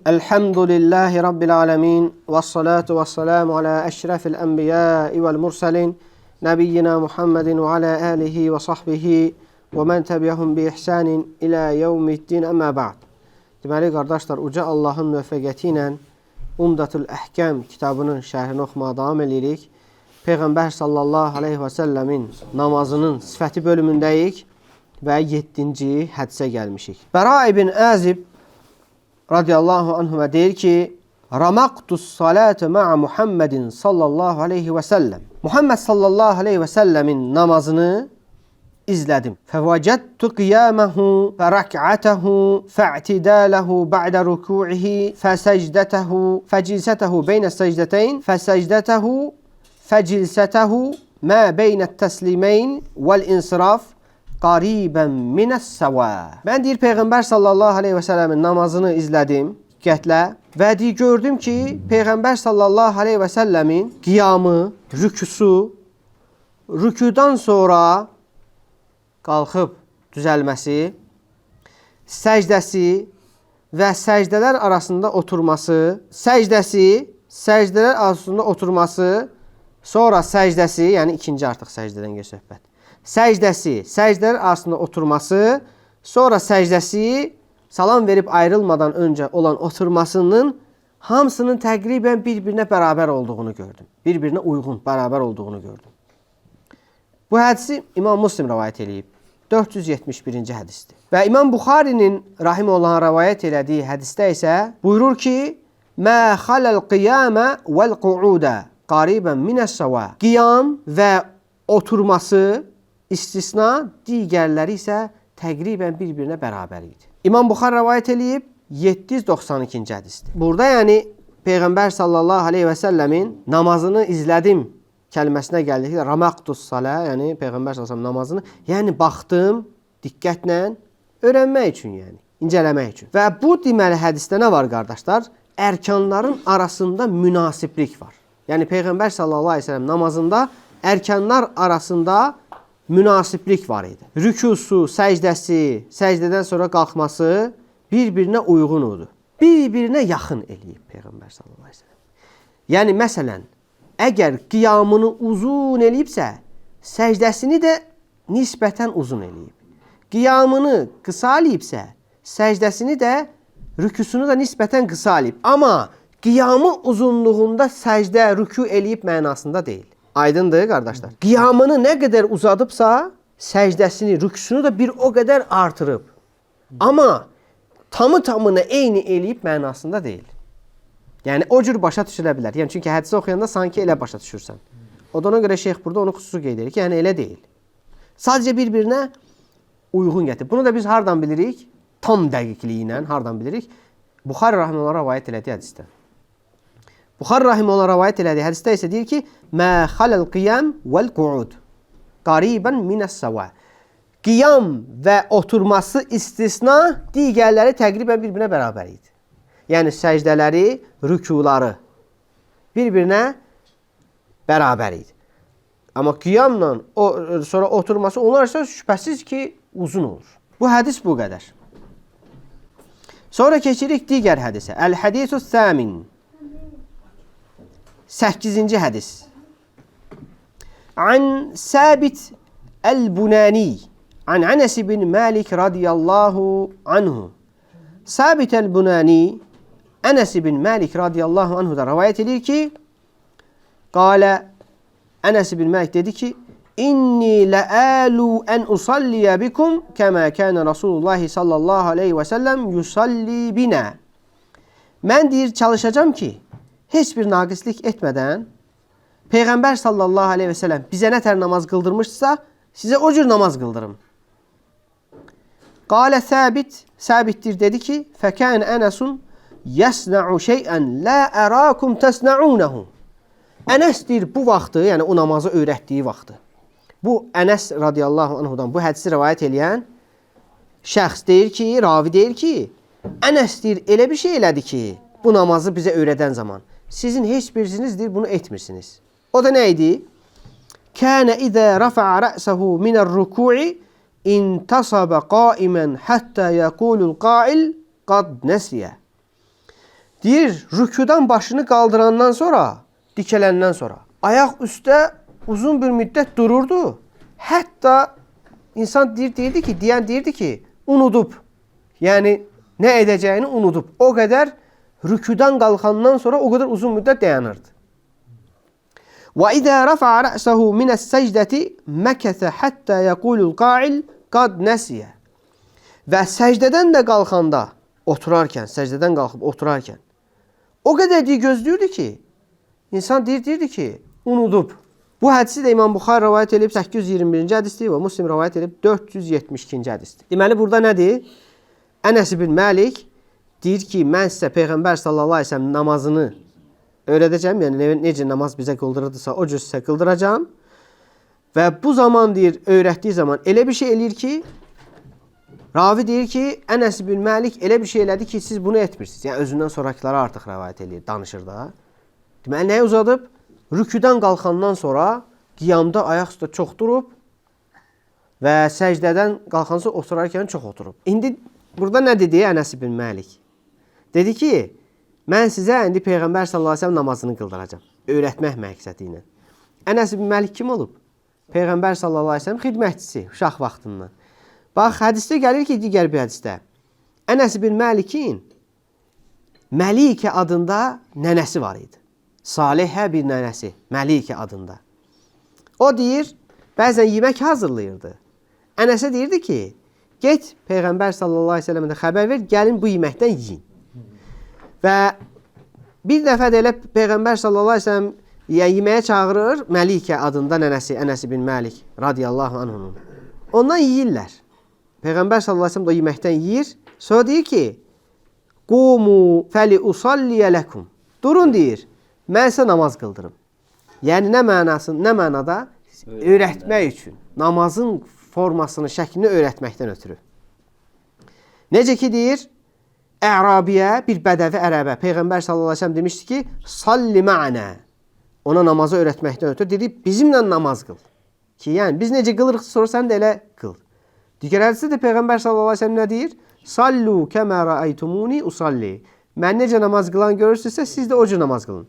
Elhamdülillahi Rabbil alemin. Vessalatu vesselamu ala eşrefil enbiyai vel mursalin. Nebiyyina Muhammedin ve ala alihi ve sahbihi ve men tebi'ahum bi ihsanin ila yevmiddin amma ba'd. Deməli, qardaşlar, uca Allahın müvəffəqiyyəti ilə Umdatul Əhkəm kitabının şərhini oxumağa davam edirik. Peyğəmbər sallallahu aleyhi və səlləmin namazının sifəti bölümündəyik və 7-ci hədisə gəlmişik. Bəra ibn Əzib radiyallahu anhuma deyir ki, Ramaqtus salate ma'a Muhammedin sallallahu aleyhi və səlləm. Muhammed sallallahu aleyhi və səlləmin namazını izlədim. Fəvəcədtu qiyaməhu və rək'ətəhu fə'tidələhu bə'də rüku'ihi fəsəcdətəhu fəcilsətəhu beynə səcdətəyn fəsəcdətəhu fəcilsətəhu mə beynət təsliməyn vəl-insiraf qaribən minəs-səvə. Mən deyir, Peyğəmbər sallallahu aleyhi və səlləmin namazını izlədim diqqətlə və gördüm ki, Peyğəmbər sallallahu aleyhi və səlləmin qiyamı, rükusu, rükudan sonra qalxıb düzəlməsi, səcdəsi və səcdələr arasında oturması, səcdələr arasında oturması, sonra səcdəsi, yəni ikinci artıq səcdədən gedir söhbət. Səcdələr arasında oturması, sonra səcdəsi, salam verib ayrılmadan öncə olan oturmasının hamısının təqribən bir-birinə bərabər olduğunu gördüm. Bir-birinə uyğun, bərabər olduğunu gördüm. Bu hədisi İmam Müslim rəvayət edib. 471-ci hədisdir. Və İmam Buxarinin rahimehullahın rəvayət elədiyi hədisdə isə buyurur ki, Mə xaləl qiyamə vəl-qu'udə qaribən minəs-səvə. Qiyam və oturması istisna, digərləri isə təqribən bir-birinə bərabər idi. İmam Buxar rəvayət edib 792-ci hədisdir. Burada yəni Peyğəmbər sallallahu aleyhi və səlləmin namazını izlədim kəlməsinə gəldikdə Ramaqtus salə, yəni Peyğəmbər sallallahu aleyhi və səlləm namazını, yəni baxdım diqqətlə öyrənmək üçün, yəni incələmək üçün. Və bu deməli hədisdə nə var qardaşlar? Ərkanların arasında münasiblik var. Yəni Peyğəmbər sallallahu aleyhi və səlləm namazında ərkanlar arasında münasiblik var idi. Rükusu, səcdəsi, səcdədən sonra qalxması bir-birinə uyğun idi. Bir-birinə yaxın eləyib Peyğəmbər sallallahu aleyhi və səlləm. Yəni məsələn, əgər qiyamını uzun eləyibsə, səcdəsini də nisbətən uzun eləyib. Qiyamını qısa eləyibsə, səcdəsini də, rükusunu da nisbətən qısa eləyib. Amma qiyamı uzunluğunda səcdə, rüku eləyib mənasında deyil. Aydındır, qardaşlar. Qiyamını nə qədər uzadıbsa, səcdəsini, rükusunu da bir o qədər artırıb. Amma tamı-tamına eyni eləyib mənasında deyil. Yəni, o cür başa düşülə bilər. Yəni, çünki hədisi oxuyanda sanki elə başa düşürsən. O da ona görə şeyx burada onu xüsusi qeyd edir ki, yəni elə deyil. Sadəcə bir-birinə uyğun gətir. Bunu da biz hardan bilirik? Tam dəqiqliyi ilə hardan bilirik? Buxari rahimehullah rəvayət elədiyi hədisdə. Buxari rahimehullah rəvayət elədiyi hədisdə isə deyir ki, Mə xaləl qiyam vəl-qu'ud qaribən minəs-səvə. Qiyam və oturması istisna, digərləri təqribən bir-birinə bərabər idi. Yəni səcdələri, rükuları bir-birinə bərabər idi. Amma qiyamla sonra oturması onlar isə şübhəsiz ki, uzun olur. Bu hədis bu qədər. Sonra keçirik digər hədisə. Əl-hədisü's-səmin. 8-ci hədis. An Sabit el-Bunani an Anas ibn Malik radiyallahu anhu. Sabit el-Bunani Anas ibn Malik radiyallahu anhu da rivayet edir ki, qala Anas ibn Malik dedi ki, İnni la'alu en usalliya bikum kema kana Rasulullah sallallahu aleyhi və səlləm yusalli bina. Mən deyir, çalışacağım ki, heç bir naqislik etmədən Peyğəmbər sallallahu aleyhi və səlləm bizə nə tər namaz qıldırmışsa, sizə o cür namaz qıldırım. Qalə Səbitdir dedi ki, fəkən Ənəsun yəsna'u şeyən la ərakum təsna'unehu. Ənəs deyir, bu vaxtı, yəni o namazı öyrətdiyi vaxtı. Bu Ənəs radiyallahu anhudan bu hədisi rivayət eləyən şəxs deyir ki, ravi deyir ki, Ənəs deyir, elə bir şey elədi ki, bu namazı bizə öyrədən zaman. Sizin heç birisiniz deyir, bunu etmirsiniz. O da nə idi? Kənə izə rəfə'a rə'səhu minər-rüku'i intasaba qaimen hatta yaqulul qail qad nəsiyə. Deyir, rükudan başını qaldırandan sonra, dikələndən sonra, ayaq üstə uzun bir müddət dururdu. Hətta insan deyirdi ki, unudub. Yəni, nə edəcəyini unudub. O qədər rükudan qalxandan sonra o qədər uzun müddət dayanırdı. وَإِذَا رَفَعَ رَأْسَهُ مِنَ السَّجْدَةِ مَكَثَ حَتَّى يَقُولُ الْقَائِلِ قَدْ نَسِيَ. Və səcdədən də qalxanda, səcdədən qalxıb oturarkən, o qədər gözləyirdi ki, insan deyirdi ki, unudub. Bu hədisi də İmam Buxari rəvayət edib 821-ci hədisdir və Müslim rəvayət edib 472-ci hədisdir. Deməli, burada nədir? Ənəs ibn Məlik deyir ki, mən sizə Peyğəmbər sallallahu aleyhi ve sellem namazını öyrədəcəm. Yəni, necə namaz bizə qıldırırdısa, o cür sizə qıldıracam. Və bu zaman deyir, öyrətdiyi zaman elə bir şey eləyir ki, ravi deyir ki, Ənəs ibn Məlik elə bir şey elədi ki, siz bunu etmirsiniz. Yəni, özündən sonrakilara artıq rəvayət eləyir, danışır da. Deməli, nəyə uzadıb? Rüküdən qalxandan sonra qiyamda ayaq üstə çox durub və səcdədən qalxansa oturarkən çox oturub. İndi burada nə dedi Ənəs ibn Məlik? Dedi ki, mən sizə indi Peyğəmbər sallallahu aleyhi ve sellem namazını qıldıracam. Öyrətmək məqsədi ilə. Ənəs ibn Məlik kim olub? Peyğəmbər sallallahu aleyhi ve sellem xidmətçisi, uşaq vaxtından. Bax, hədisdə gəlir ki, digər bir hədisdə. Ənəs ibn Məlikin Məlikə adında nənəsi var idi. Salihə bir nənəsi, Məlikə adında. O deyir, bəzən yemək hazırlayırdı. Ənəsə deyirdi ki, get Peyğəmbər sallallahu aleyhi ve sellemə də xəbər ver, gəlin bu yeməkdən yiyin. Və bir dəfə də elə Peyğəmbər sallallahu aleyhi ve sellem yeməyə çağırır Məlikə adında nənəsi, Ənəs ibn Məlik radiyallahu anhunun. Ondan yeyirlər. Peyğəmbər sallallahu aleyhi ve sellem də yeməkdən yeyir. Sonra deyir ki, qumu fəli usalliyə ləkum. Durun deyir, mən sizə namaz qıldırım. Yəni nə mənada? Öyrətmək üçün. Namazın formasını, şəklini öyrətməkdən ötürü. Necə ki deyir, Ərabiyə, bir bədəvi ərəbə, Peyğəmbər sallallahu aleyhi ve sellem demişdi ki, salli ma'nə. Ona namazı öyrətməkdən ötürü dedi, bizimlə namaz qıl. Ki, yəni, biz necə qılırıq, sonra sən də elə qıl. Digər hədisdə də Peyğəmbər sallallahu aleyhi ve sellem nə deyir? Sallu kəmə rəaytumuni usalli. Mən necə namaz qılan görürsünüzsə, siz də o cür namaz qılın.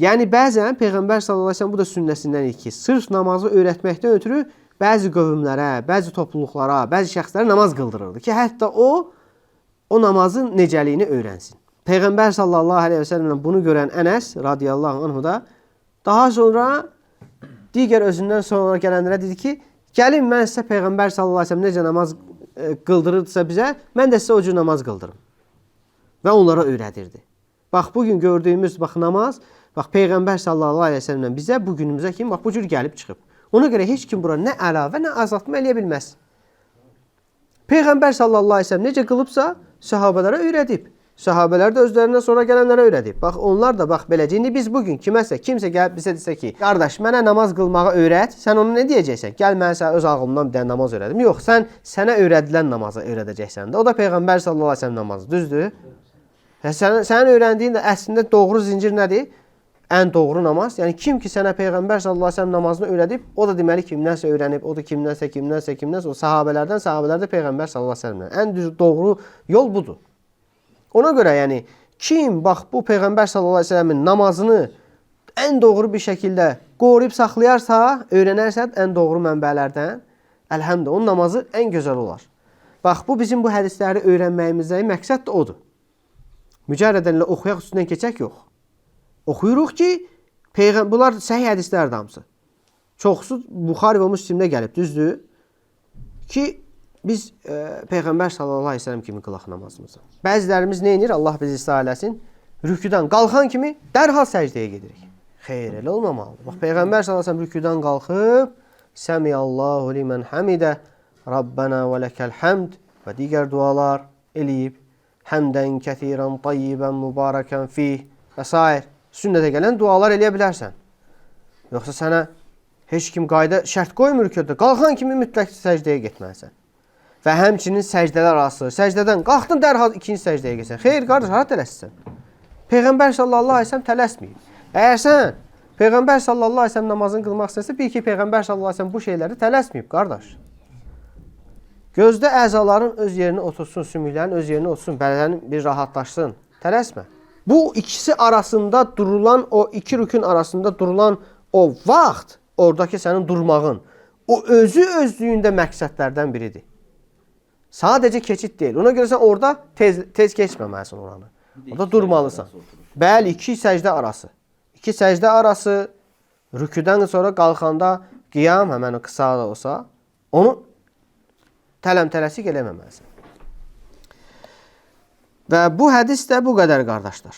Yəni, bəzən Peyğəmbər sallallahu aleyhi ve sellem bu da sünnəsindən ki, sırf namazı öyrətməkdən ötürü bəzi qövmlərə, bəzi topluluqlara, bəzi şəxslərə namaz qıldırırdı ki, hətta o namazın necəliyini öyrənsin. Peyğəmbər sallallahu aleyhi ve sellem bunu görən Ənəs radiyallahu anhu da daha sonra digər özündən sonra gələnlərə dedi ki, gəlin mən sizə Peyğəmbər sallallahu aleyhi ve sellem necə namaz qıldırırdısa bizə, mən də sizə o cür namaz qıldırım. Və onlara öyrədirdi. Bax, bugün gördüyümüz namaz, bax, Peyğəmbər sallallahu aleyhi ve sellem bizə bugünümüzə kimi bax, bu cür gəlib çıxıb. Ona görə heç kim bura nə əlavə, nə azaltma eləyə bilməz. Peyğəmbər sallallahu aleyhi ve sellem necə qılıbsa, sahabələrə öyrədib. Sahabələr də özlərindən sonra gələnlərə öyrədib. Bax, onlar da bax, beləcə. İndi biz bugün kimsə gəlib bizə desə ki, qardaş, mənə namaz qılmağı öyrət, sən onu nə deyəcəksən? Gəl, mən sənə öz ağlımdan bir dənə namaz öyrədim. Yox, sən sənə öyrədilən namazı öyrədəcəksən də. O da Peyğəmbər sallallahu aleyhi ve sellem namazı, düzdür? Sənin öyrəndiyin də əslində doğru zincir nədir? Ən doğru namaz. Yəni kim ki sənə Peyğəmbər sallallahu əleyhi və səlləm namazını öyrədib, o da deməli kimdənsə öyrənib, o da kimdənsə, o sahabələr də Peyğəmbər sallallahu əleyhi və səlləmdən. Ən düz doğru yol budur. Ona görə yəni kim bax bu Peyğəmbər sallallahu əleyhi və səlləmin namazını ən doğru bir şəkildə qoruyub saxlayarsa, öyrənərsə ən doğru mənbələrdən, əlhəmdülillah onun namazı ən gözəl olar. Bax bu bizim bu hədisləri öyrənməyimizdəki məqsəd də odur. Mücərrədənlə oxuyaq üstündən keçək yox. Oxuyuruq ki, bunlar səhih hədislərdir hamısı. Çoxsu Buxari və Müslimdə gəlib, düzdür? Ki, biz Peyğəmbər sallallahu aleyhi ve sellem kimi qılaq namazımızı. Bəzilərimiz nə edir? Allah bizi ıslah eləsin. Rüküdən qalxan kimi dərhal səcdəyə gedirik. Xeyr, elə olmamalıdır. Bax, Peyğəmbər sallallahu aleyhi ve sellem rüküdən qalxıb, Səmiyallahu limən həmidə, Rabbənə və ləkəl həmd və digər dualar eləyib. Həmdən kəthirən, tayyibən, mübarəkən fih və s. Sünnətə gələn dualar eləyə bilərsən. Yoxsa sənə heç kim qayda şərt qoymur ki, qalxan kimi mütləq səcdəyə getməlisən. Və həmçinin səcdələr arası, səcdədən qalxdın dərhal ikinci səcdəyə getsən. Xeyr, qardaş, hara tələssən? Peyğəmbər sallallahu aleyhi ve sellem tələsməyib. Əgər sən Peyğəmbər sallallahu aleyhi ve sellem namazını qılmaq istəsə, bil ki, Peyğəmbər sallallahu aleyhi ve sellem bu şeyləri tələsməyib, qardaş. Gözdə əzaların öz yerinə otursun, sümüklərin öz yerinə otursun, bədənin bir rahatlaşsın. Tələsmə. Bu ikisi arasında durulan, o iki rükün arasında durulan o vaxt, oradakı sənin durmağın, o özü özlüyündə məqsədlərdən biridir. Sadəcə keçid deyil. Ona görə sən orada tez keçməməlisən oranı. Orada durmalısan. Bəli, iki səcdə arası. İki səcdə arası, rüküdən sonra qalxanda qiyam, həmən o qısa da olsa, onu tələm-tələsik eləməməlisən. Və bu hədis də bu qədər, qardaşlar.